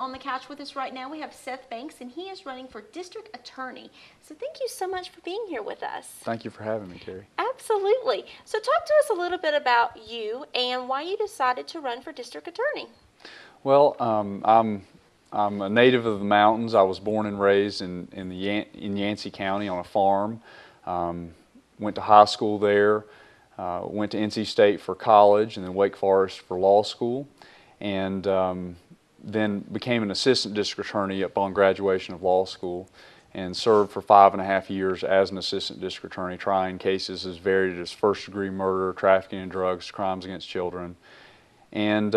on the couch with us right now, we have Seth Banks, and he is running for district attorney. So thank you so much for being here with us. Thank you for having me, Terry. Absolutely. So talk to us a little bit about you and why you decided to run for district attorney. Well, I'm a native of the mountains. I was born and raised in Yancey County on a farm. Went to high school there. Went to NC State for college and then Wake Forest for law school, and then became an assistant district attorney upon graduation of law school, and served for 5.5 years as an assistant district attorney, trying cases as varied as first-degree murder, trafficking in drugs, crimes against children. And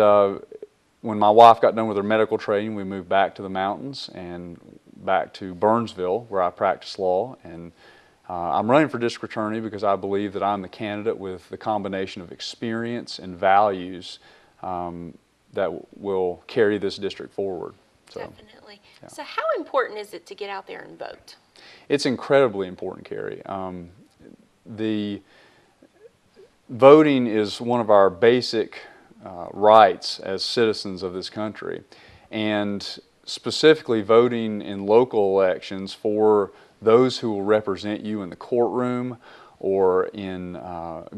when my wife got done with her medical training, we moved back to the mountains and back to Burnsville, where I practice law. And I'm running for district attorney because I believe that I'm the candidate with the combination of experience and values that will carry this district forward. So, definitely. Yeah. So how important is it to get out there and vote? It's incredibly important, Carrie. The voting is one of our basic rights as citizens of this country, and specifically voting in local elections for those who will represent you in the courtroom or in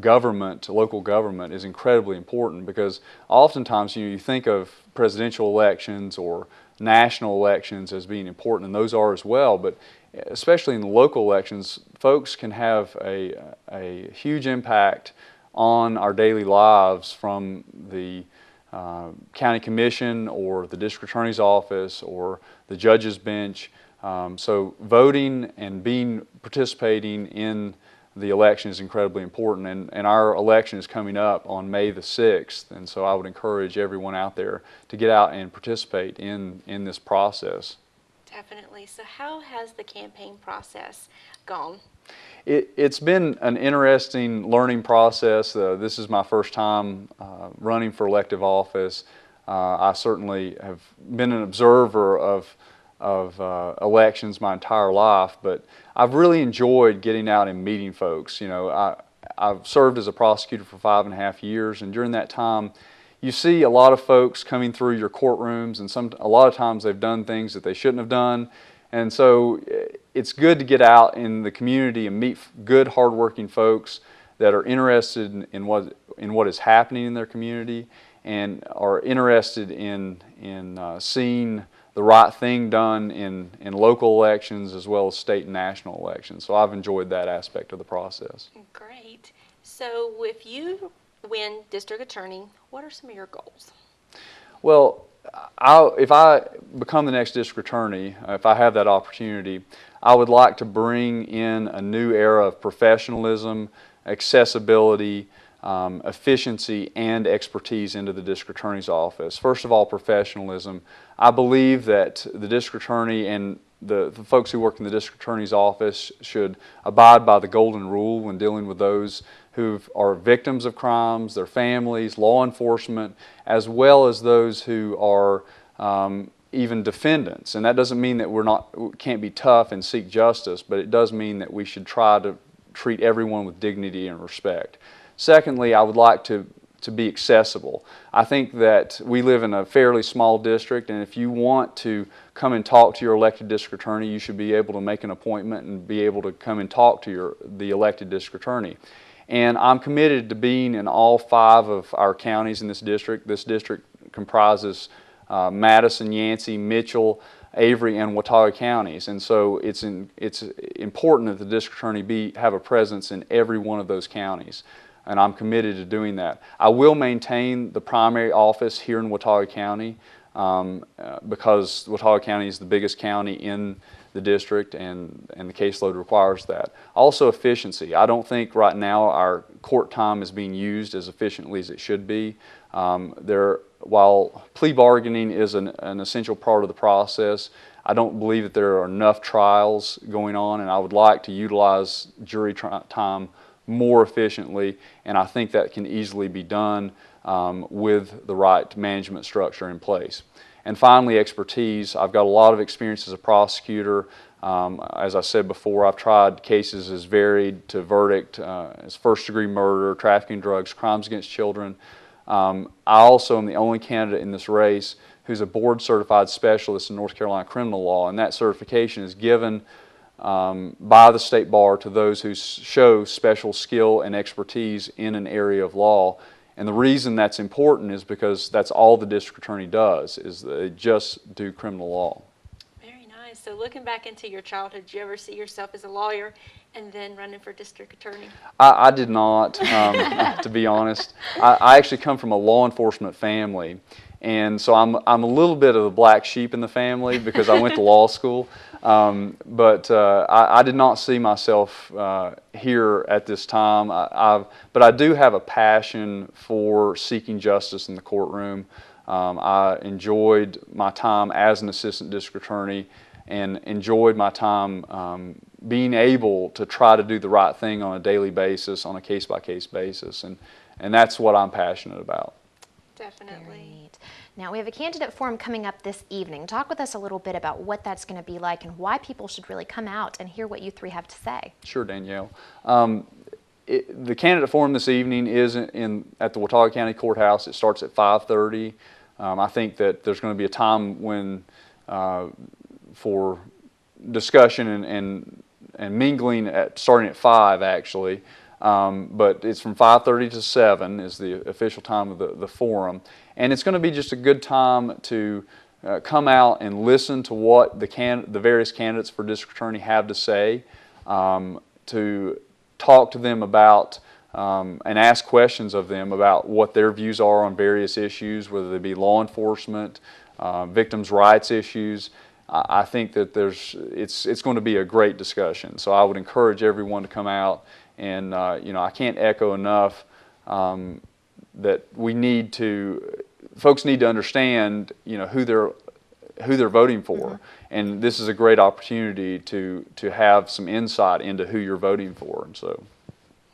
government, local government, is incredibly important, because oftentimes you think of presidential elections or national elections as being important, and those are as well, but especially in the local elections, folks can have a huge impact on our daily lives from the county commission or the district attorney's office or the judge's bench. So voting and participating in the election is incredibly important, and our election is coming up on May the 6th, and so I would encourage everyone out there to get out and participate in this process. Definitely. So how has the campaign process gone? It's been an interesting learning process. This is my first time running for elective office. I certainly have been an observer of elections my entire life, but I've really enjoyed getting out and meeting folks. You know, I've served as a prosecutor for 5.5 years, and during that time, you see a lot of folks coming through your courtrooms, and a lot of times they've done things that they shouldn't have done. And so it's good to get out in the community and meet good, hardworking folks that are interested in what is happening in their community and are interested in seeing the right thing done in local elections as well as state and national elections. So I've enjoyed that aspect of the process. Great. So if you win district attorney, what are some of your goals? Well, if I become the next district attorney, if I have that opportunity, I would like to bring in a new era of professionalism, accessibility, efficiency, and expertise into the district attorney's office. First of all, professionalism. I believe that the district attorney and the folks who work in the district attorney's office should abide by the golden rule when dealing with those who are victims of crimes, their families, law enforcement, as well as those who are even defendants. And that doesn't mean that we can't be tough and seek justice, but it does mean that we should try to treat everyone with dignity and respect. Secondly, I would like to be accessible. I think that we live in a fairly small district, and if you want to come and talk to your elected district attorney, you should be able to make an appointment and be able to come and talk to the elected district attorney. And I'm committed to being in all 5 of our counties in this district. This district comprises Madison, Yancey, Mitchell, Avery, and Watauga counties, and so it's important that the district attorney have a presence in every one of those counties, and I'm committed to doing that. I will maintain the primary office here in Watauga County because Watauga County is the biggest county in the district, and the caseload requires that. Also, efficiency. I don't think right now our court time is being used as efficiently as it should be. While plea bargaining is an essential part of the process, I don't believe that there are enough trials going on, and I would like to utilize jury time more efficiently, and I think that can easily be done with the right management structure in place. And finally, expertise. I've got a lot of experience as a prosecutor. As I said before, I've tried cases as varied to verdict as first-degree murder, trafficking drugs, crimes against children. I also am the only candidate in this race who's a board-certified specialist in North Carolina criminal law, and that certification is given by the State Bar to those who show special skill and expertise in an area of law. And the reason that's important is because that's all the district attorney does, is they just do criminal law. Very nice. So looking back into your childhood, did you ever see yourself as a lawyer and then running for district attorney? I did not, to be honest. I actually come from a law enforcement family, and so I'm a little bit of the black sheep in the family because I went to law school. But I did not see myself here at this time. But I do have a passion for seeking justice in the courtroom. I enjoyed my time as an assistant district attorney and enjoyed my time being able to try to do the right thing on a daily basis, on a case-by-case basis. And that's what I'm passionate about. Definitely. Very neat. Now, we have a candidate forum coming up this evening. Talk with us a little bit about what that's going to be like and why people should really come out and hear what you three have to say. Sure, Danielle. The candidate forum this evening is at the Watauga County Courthouse. It starts at 5:30. I think that there's going to be a time when for discussion and mingling starting at 5 actually. But it's from 5:30 to 7 is the official time of the forum. And it's going to be just a good time to come out and listen to what the various candidates for district attorney have to say, to talk to them about and ask questions of them about what their views are on various issues, whether they be law enforcement, victims' rights issues. I think that it's going to be a great discussion. So I would encourage everyone to come out. And I can't echo enough that folks need to understand, who they're voting for, Mm-hmm. and this is a great opportunity to have some insight into who you're voting for. And so,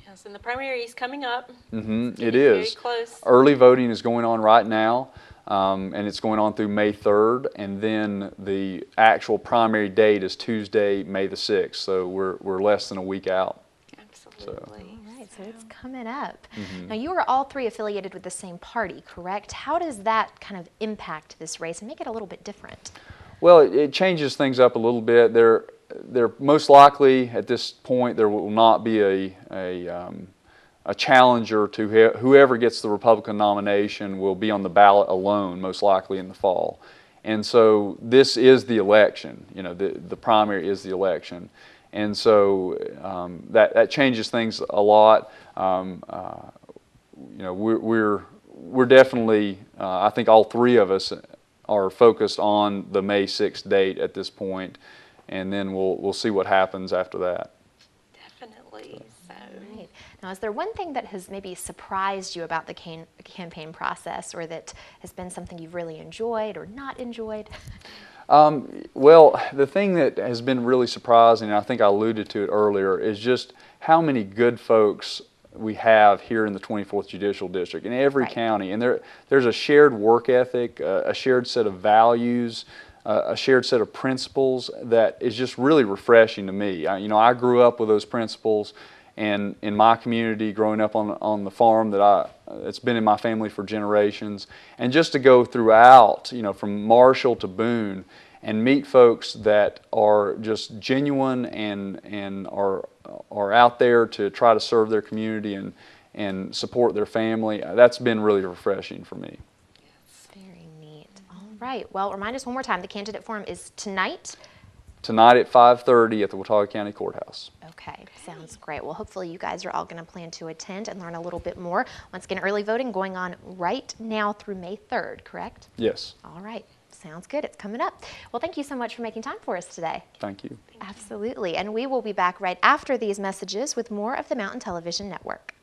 yes, and the primary is coming up. It is very close. Early voting is going on right now, and it's going on through May 3rd, and then the actual primary date is Tuesday, May the 6th. So we're less than a week out. Absolutely. All right, so it's coming up. Mm-hmm. Now, you are all three affiliated with the same party, correct? How does that kind of impact this race and make it a little bit different? Well, it changes things up a little bit. There most likely at this point there will not be a challenger to whoever gets the Republican nomination will be on the ballot alone, most likely in the fall. And so this is the election. The primary is the election. And so that changes things a lot. We're definitely, I think all three of us are focused on the May 6th date at this point, and then we'll see what happens after that. Definitely. So. Right. Now, is there one thing that has maybe surprised you about the campaign process, or that has been something you've really enjoyed or not enjoyed? Well, the thing that has been really surprising, and I think I alluded to it earlier, is just how many good folks we have here in the 24th Judicial District, in every county. And there's a shared work ethic, a shared set of values, a shared set of principles that is just really refreshing to me. I grew up with those principles, and in my community, growing up on the farm it's been in my family for generations, and just to go throughout, from Marshall to Boone, and meet folks that are just genuine and are out there to try to serve their community and support their family. That's been really refreshing for me. Very neat. All right. Well, remind us one more time. The candidate forum is tonight. Tonight at 5:30 at the Watauga County Courthouse. Okay, sounds great. Well, hopefully you guys are all going to plan to attend and learn a little bit more. Once again, early voting going on right now through May 3rd, correct? Yes. All right. Sounds good. It's coming up. Well, thank you so much for making time for us today. Thank you. Absolutely. And we will be back right after these messages with more of the Mountain Television Network.